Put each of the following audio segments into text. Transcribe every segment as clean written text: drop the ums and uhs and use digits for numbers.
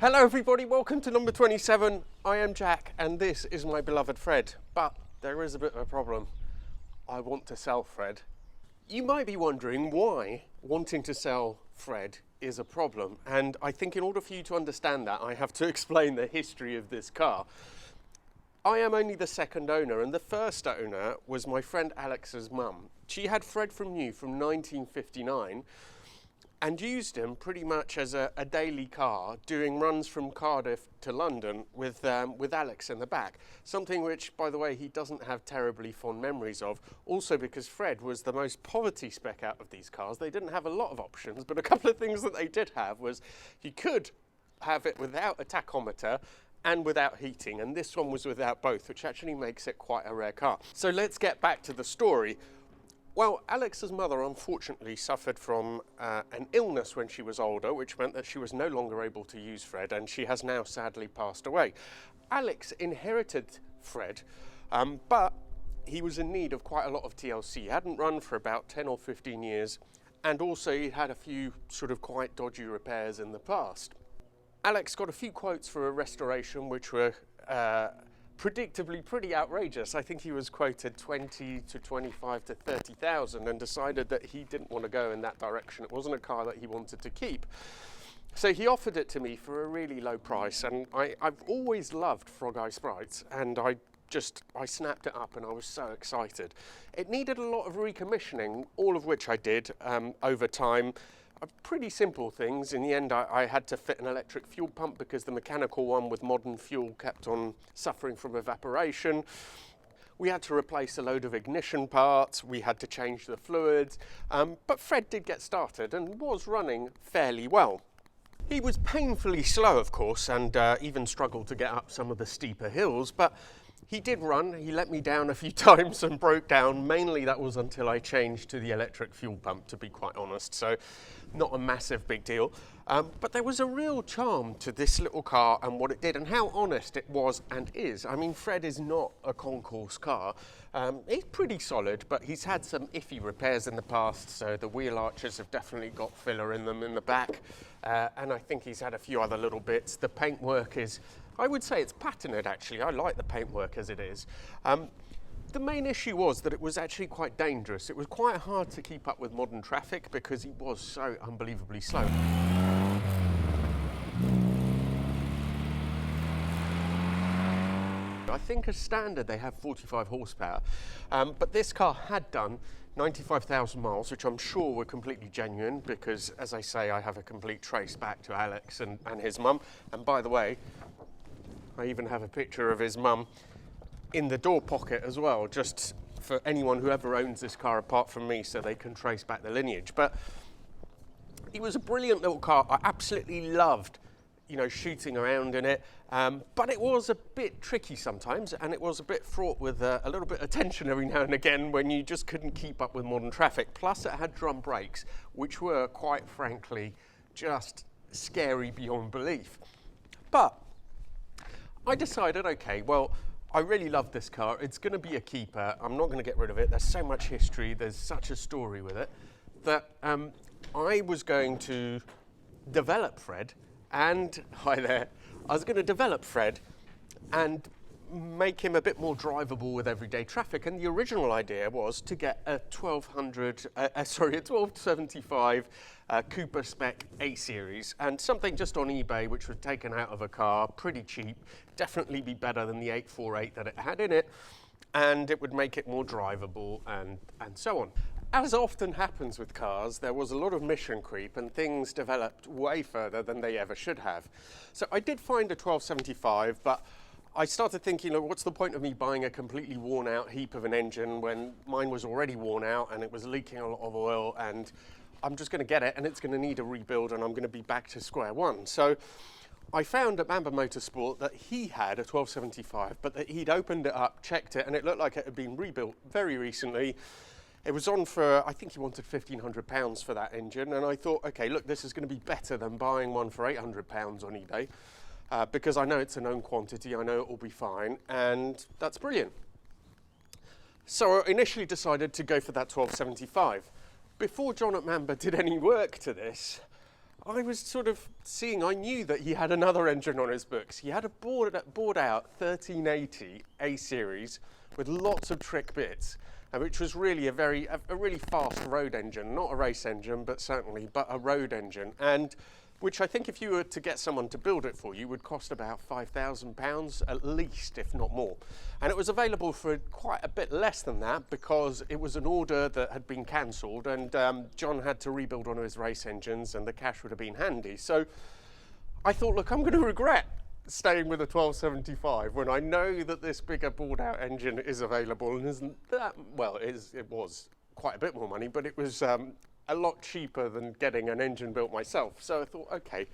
Hello everybody, welcome to number 27. I am Jack and this is my beloved Fred. But there is a bit of a problem. I want to sell Fred. You might be wondering why wanting to sell Fred is a problem. And I think in order for you to understand that, I have to explain the history of this car. I am only the second owner, and the first owner was my friend Alex's mum. She had Fred from new from 1959 and used him pretty much as a daily car, doing runs from Cardiff to London with Alex in the back. Something which, by the way, he doesn't have terribly fond memories of. Also because Fred was the most poverty spec out of these cars. They didn't have a lot of options, but a couple of things that they did have was you could have it without a tachometer and without heating, and this one was without both, which actually makes it quite a rare car. So let's get back to the story. Well, Alex's mother unfortunately suffered from an illness when she was older, which meant that she was no longer able to use Fred, and she has now sadly passed away. Alex inherited Fred, but he was in need of quite a lot of TLC. He hadn't run for about 10 or 15 years, and also he had a few sort of quite dodgy repairs in the past. Alex got a few quotes for a restoration which were predictably pretty outrageous. I think he was quoted 20 to 25 to 30,000 and decided that he didn't want to go in that direction. It wasn't a car that he wanted to keep. So he offered it to me for a really low price, and I've always loved Frog Eye Sprites, and I snapped it up and I was so excited. It needed a lot of recommissioning, all of which I did over time. Pretty simple things. In the end, I had to fit an electric fuel pump because the mechanical one with modern fuel kept on suffering from evaporation. We had to replace a load of ignition parts, we had to change the fluids, but Fred did get started and was running fairly well. He was painfully slow, of course, and even struggled to get up some of the steeper hills, but he did run. He let me down a few times and broke down. Mainly that was until I changed to the electric fuel pump, to be quite honest, so not a massive big deal. But there was a real charm to this little car and what it did and how honest it was and is. I mean, Fred is not a concourse car. It's pretty solid, but he's had some iffy repairs in the past, so the wheel arches have definitely got filler in them in the back, and I think he's had a few other little bits. The paintwork is, I would say it's patinted actually. I like the paintwork as it is. The main issue was that it was actually quite dangerous. It was quite hard to keep up with modern traffic because he was so unbelievably slow. I think as standard they have 45 horsepower, but this car had done 95,000 miles, which I'm sure were completely genuine because, as I say, I have a complete trace back to Alex and his mum. And by the way, I even have a picture of his mum in the door pocket as well, just for anyone who ever owns this car apart from me so they can trace back the lineage. But he was a brilliant little car. I absolutely loved, shooting around in it, but it was a bit tricky sometimes, and it was a bit fraught with a little bit of tension every now and again when you just couldn't keep up with modern traffic. Plus it had drum brakes, which were quite frankly just scary beyond belief. But I decided, okay, well, I really love this car. It's going to be a keeper. I'm not going to get rid of it. There's so much history. There's such a story with it that I was going to develop Fred. And hi there. I was going to develop Fred and make him a bit more drivable with everyday traffic. And the original idea was to get a 1275 Cooper spec A series, and something just on eBay which was taken out of a car, pretty cheap, definitely be better than the 848 that it had in it, and it would make it more drivable and so on. As often happens with cars, there was a lot of mission creep and things developed way further than they ever should have. So I did find a 1275, but I started thinking, what's the point of me buying a completely worn out heap of an engine when mine was already worn out and it was leaking a lot of oil, and I'm just going to get it and it's going to need a rebuild and I'm going to be back to square one. So I found at Mamba Motorsport that he had a 1275, but that he'd opened it up, checked it, and it looked like it had been rebuilt very recently. It was on for, I think he wanted £1,500 for that engine, and I thought, okay, look, this is going to be better than buying one for £800 on eBay, because I know it's a known quantity, I know it will be fine, and that's brilliant. So I initially decided to go for that 1275. Before John at Mamba did any work to this, I was sort of seeing, I knew that he had another engine on his books. He had a bored out 1380 A series with lots of trick bits, which was really a really fast road engine, not a race engine, but certainly, but a road engine. And which I think if you were to get someone to build it for you would cost about £5,000 at least, if not more. And it was available for quite a bit less than that because it was an order that had been cancelled, and John had to rebuild one of his race engines and the cash would have been handy. So I thought, look, I'm going to regret staying with a 1275 when I know that this bigger bored out engine is available and isn't that, well, it was quite a bit more money, but it was a lot cheaper than getting an engine built myself. So I thought, okay,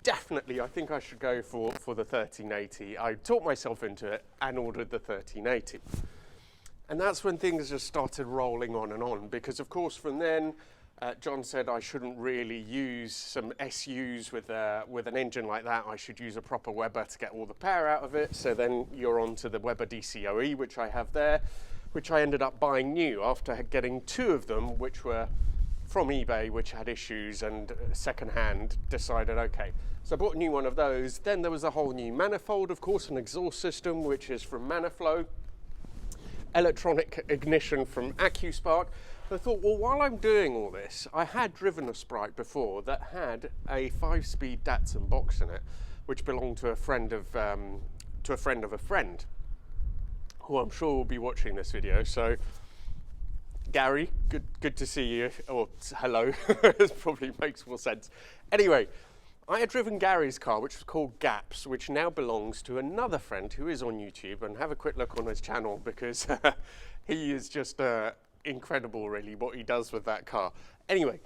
definitely I think I should go for the 1380. I talked myself into it and ordered the 1380. And that's when things just started rolling on, because of course from then John said I shouldn't really use some SUs with an engine like that. I should use a proper Weber to get all the power out of it. So then you're on to the Weber DCOE, which I have there, which I ended up buying new after getting two of them, which were from eBay, which had issues, and secondhand decided, okay. So I bought a new one of those. Then there was a whole new manifold, of course, an exhaust system, which is from Maniflow, electronic ignition from AccuSpark. I thought, well, while I'm doing all this, I had driven a Sprite before that had a 5-speed Datsun box in it, which belonged to a friend of a friend, who I'm sure will be watching this video. So Gary, good to see you, or hello, it probably makes more sense. Anyway, I had driven Gary's car, which was called Gaps, which now belongs to another friend who is on YouTube, and have a quick look on his channel because he is just incredible, really, what he does with that car. Anyway,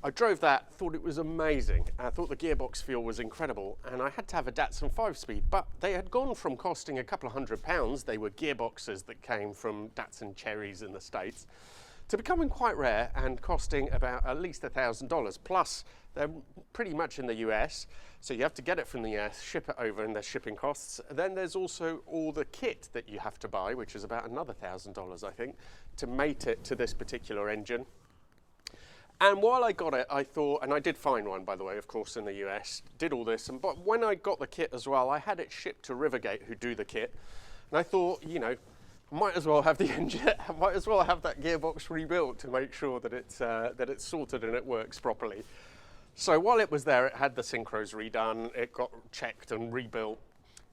I drove that, thought it was amazing. I thought the gearbox feel was incredible, and I had to have a Datsun 5-speed, but they had gone from costing a couple of £100, they were gearboxes that came from Datsun Cherries in the States, to becoming quite rare and costing about at least $1,000. Plus, they're pretty much in the US, so you have to get it from the US, ship it over, and there's shipping costs. Then there's also all the kit that you have to buy, which is about another $1,000, I think, to mate it to this particular engine. And while I got it, I thought, and I did find one, by the way, of course, in the US, did all this, but when I got the kit as well, I had it shipped to Rivergate, who do the kit, and I thought, you know, might as well have the engine, might as well have that gearbox rebuilt to make sure that it's sorted and it works properly. So while it was there, it had the synchros redone, it got checked and rebuilt.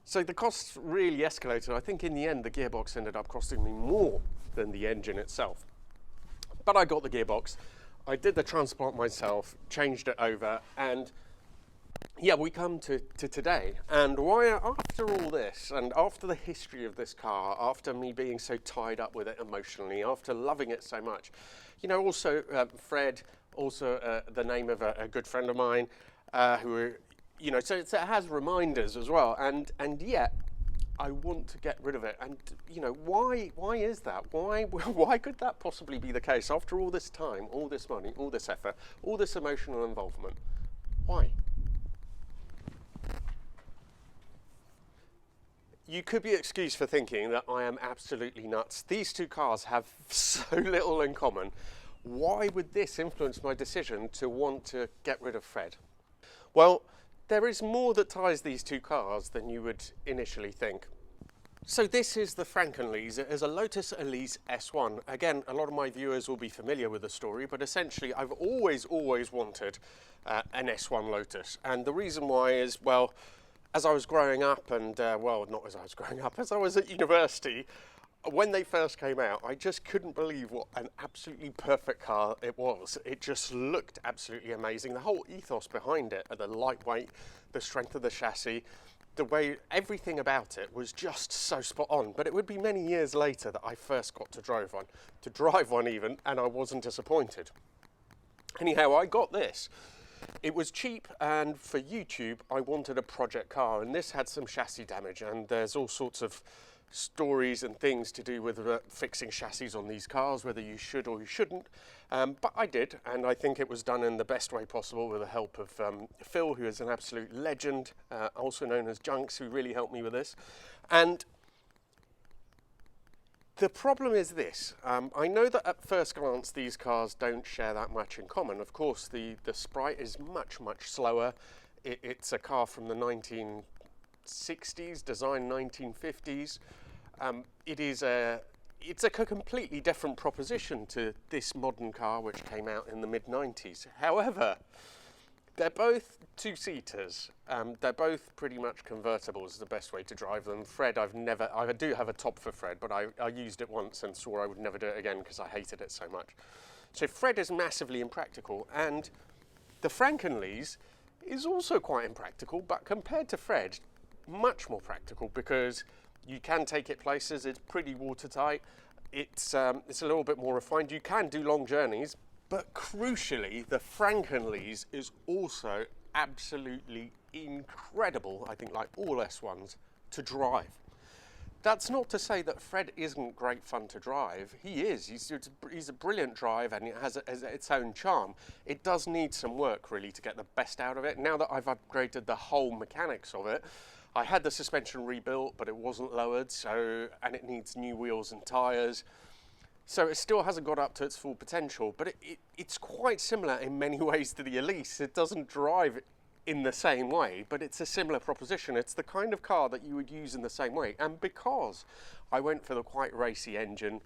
So the costs really escalated. I think in the end, the gearbox ended up costing me more than the engine itself. But I got the gearbox. I did the transplant myself, changed it over, and yeah, we come to today. And why, after all this, and after the history of this car, after me being so tied up with it emotionally, after loving it so much, you know, also Fred, also the name of a good friend of mine, who, you know, so it has reminders as well, and yet I want to get rid of it. And you know, why is that? Why could that possibly be the case after all this time, all this money, all this effort, all this emotional involvement? Why? You could be excused for thinking that I am absolutely nuts. These two cars have so little in common. Why would this influence my decision to want to get rid of Fred? Well, there is more that ties these two cars than you would initially think. So this is the Frankenlease. It is a Lotus Elise S1. Again, a lot of my viewers will be familiar with the story, but essentially I've always wanted an S1 Lotus. And the reason why is, well, as I was growing up, and well, not as I was growing up, as I was at university, when they first came out, I just couldn't believe what an absolutely perfect car it was. It just looked absolutely amazing. The whole ethos behind it, the lightweight, the strength of the chassis, the way everything about it was just so spot on. But it would be many years later that I first got to drive one even, and I wasn't disappointed. Anyhow, I got this. It was cheap, and for YouTube, I wanted a project car, and this had some chassis damage, and there's all sorts of stories and things to do with fixing chassis on these cars, whether you should or you shouldn't, but I did, and I think it was done in the best way possible with the help of Phil, who is an absolute legend, also known as Junks, who really helped me with this. And The problem is this, I know that at first glance these cars don't share that much in common. Of course, the Sprite is much slower. It's a car from the 1960s, designed 1950s. It's a completely different proposition to this modern car which came out in the mid-90s. However, they're both two-seaters. They're both pretty much convertibles, is the best way to drive them. Fred, I do have a top for Fred, but I used it once and swore I would never do it again because I hated it so much. So Fred is massively impractical, and the Frankenlease is also quite impractical, but compared to Fred, much more practical because you can take it places. It's pretty watertight. It's a little bit more refined. You can do long journeys, but crucially, the Frankenlease is also absolutely incredible, I think, like all S1s, to drive. That's not to say that Fred isn't great fun to drive. He is. He's a brilliant drive, and it has its own charm. It does need some work, really, to get the best out of it. Now that I've upgraded the whole mechanics of it, I had the suspension rebuilt, but it wasn't lowered, and it needs new wheels and tyres. So it still hasn't got up to its full potential, but it's quite similar in many ways to the Elise. It doesn't drive in the same way, but it's a similar proposition. It's the kind of car that you would use in the same way. And because I went for the quite racy engine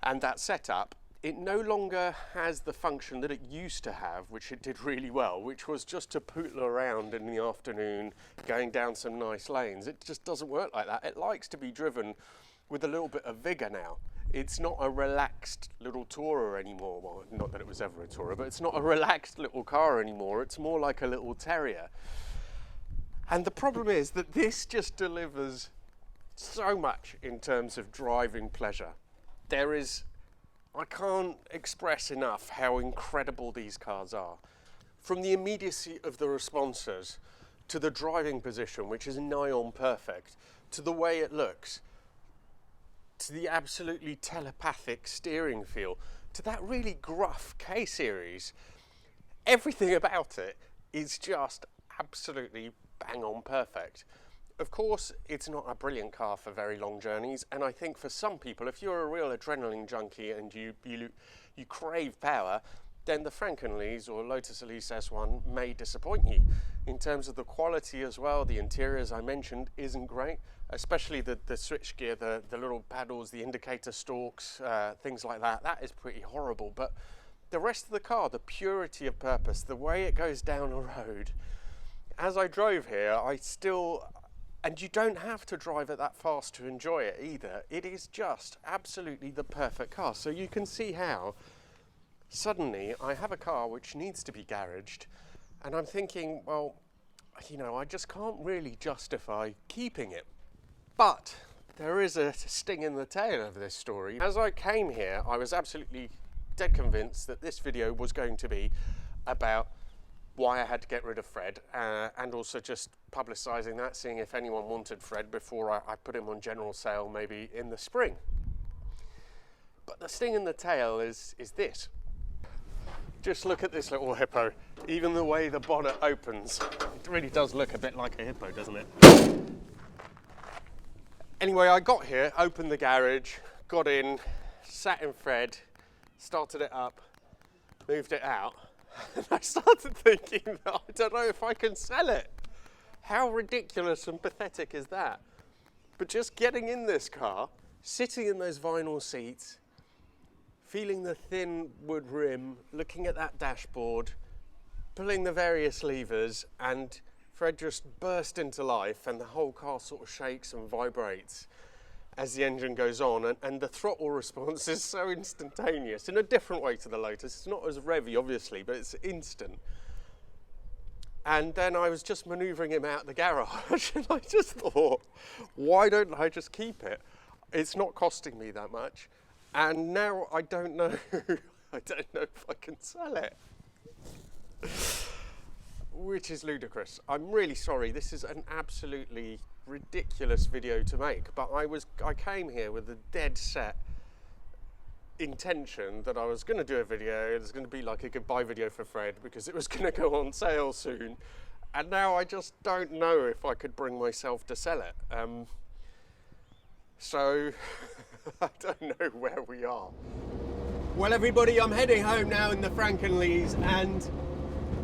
and that setup, it no longer has the function that it used to have, which it did really well, which was just to poodle around in the afternoon, going down some nice lanes. It just doesn't work like that. It likes to be driven with a little bit of vigour now. It's not a relaxed little tourer anymore. Well, not that it was ever a tourer, but it's not a relaxed little car anymore. It's more like a little terrier. And the problem is that this just delivers so much in terms of driving pleasure. I can't express enough how incredible these cars are. From the immediacy of the responses, to the driving position, which is nigh on perfect, to the way it looks, to the absolutely telepathic steering feel, to that really gruff K-Series. Everything about it is just absolutely bang on perfect. Of course, it's not a brilliant car for very long journeys, and I think for some people, if you're a real adrenaline junkie and you crave power, then the Frankenlease or Lotus Elise S1 may disappoint you. In terms of the quality as well, the interior, as I mentioned, isn't great, especially the switchgear, the little paddles, the indicator stalks, things like that. That is pretty horrible, but the rest of the car, the purity of purpose, the way it goes down a road, as I drove here, and you don't have to drive it that fast to enjoy it either. It is just absolutely the perfect car. So you can see how suddenly I have a car which needs to be garaged, and I'm thinking, well, I just can't really justify keeping it. But there is a sting in the tail of this story. As I came here, I was absolutely dead convinced that this video was going to be about why I had to get rid of Fred, and also just publicising that, seeing if anyone wanted Fred before I put him on general sale maybe in the spring. But the sting in the tail is this. Just look at this little hippo. Even the way the bonnet opens, it really does look a bit like a hippo, doesn't it? Anyway, I got here, opened the garage, got in, sat in Fred, started it up, moved it out, and I started thinking that I don't know if I can sell it. How ridiculous and pathetic is that? But just getting in this car, sitting in those vinyl seats, feeling the thin wood rim, looking at that dashboard, pulling the various levers, and Fred just burst into life, and the whole car sort of shakes and vibrates as the engine goes on, and the throttle response is so instantaneous, in a different way to the Lotus. It's not as revvy, obviously, but it's instant. And then I was just manoeuvring him out the garage, and I just thought, why don't I just keep it? It's not costing me that much, and now I don't know, I don't know if I can sell it. Which is ludicrous. I'm really sorry, this is an absolutely ridiculous video to make, but I came here with a dead set intention that I was going to do a video. There's going to be like a goodbye video for Fred because it was going to go on sale soon, and now I just don't know if I could bring myself to sell it. So I don't know where we are. Well, everybody, I'm heading home now in the Frankenlees, and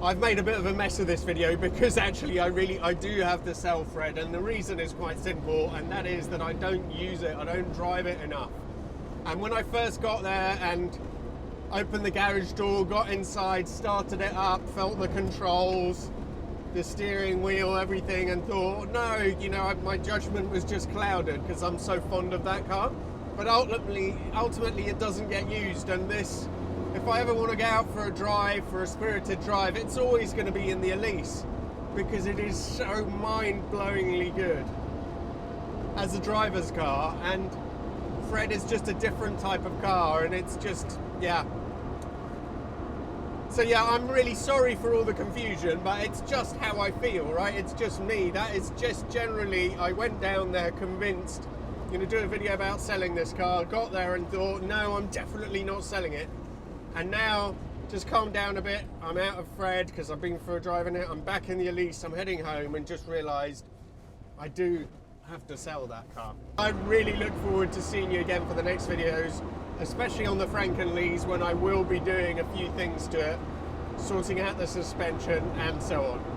I've made a bit of a mess of this video because actually I do have to sell Fred, and the reason is quite simple, and that is that I don't use it, I don't drive it enough. And when I first got there and opened the garage door, got inside, started it up, felt the controls, the steering wheel, everything, and thought, no, you know, my judgment was just clouded because I'm so fond of that car. But ultimately it doesn't get used, and this, if I ever want to go out for a drive, for a spirited drive, it's always going to be in the Elise because it is so mind-blowingly good as a driver's car, and Fred is just a different type of car, and it's just, yeah. So yeah, I'm really sorry for all the confusion, but it's just how I feel, right? It's just me. That is just generally, I went down there convinced, going to do a video about selling this car, got there and thought, no, I'm definitely not selling it. And now, just calm down a bit. I'm out of Fred because I've been for a drive in it. I'm back in the Elise, I'm heading home, and just realised I do have to sell that car. I really look forward to seeing you again for the next videos, especially on the Frankenlees, when I will be doing a few things to it, sorting out the suspension and so on.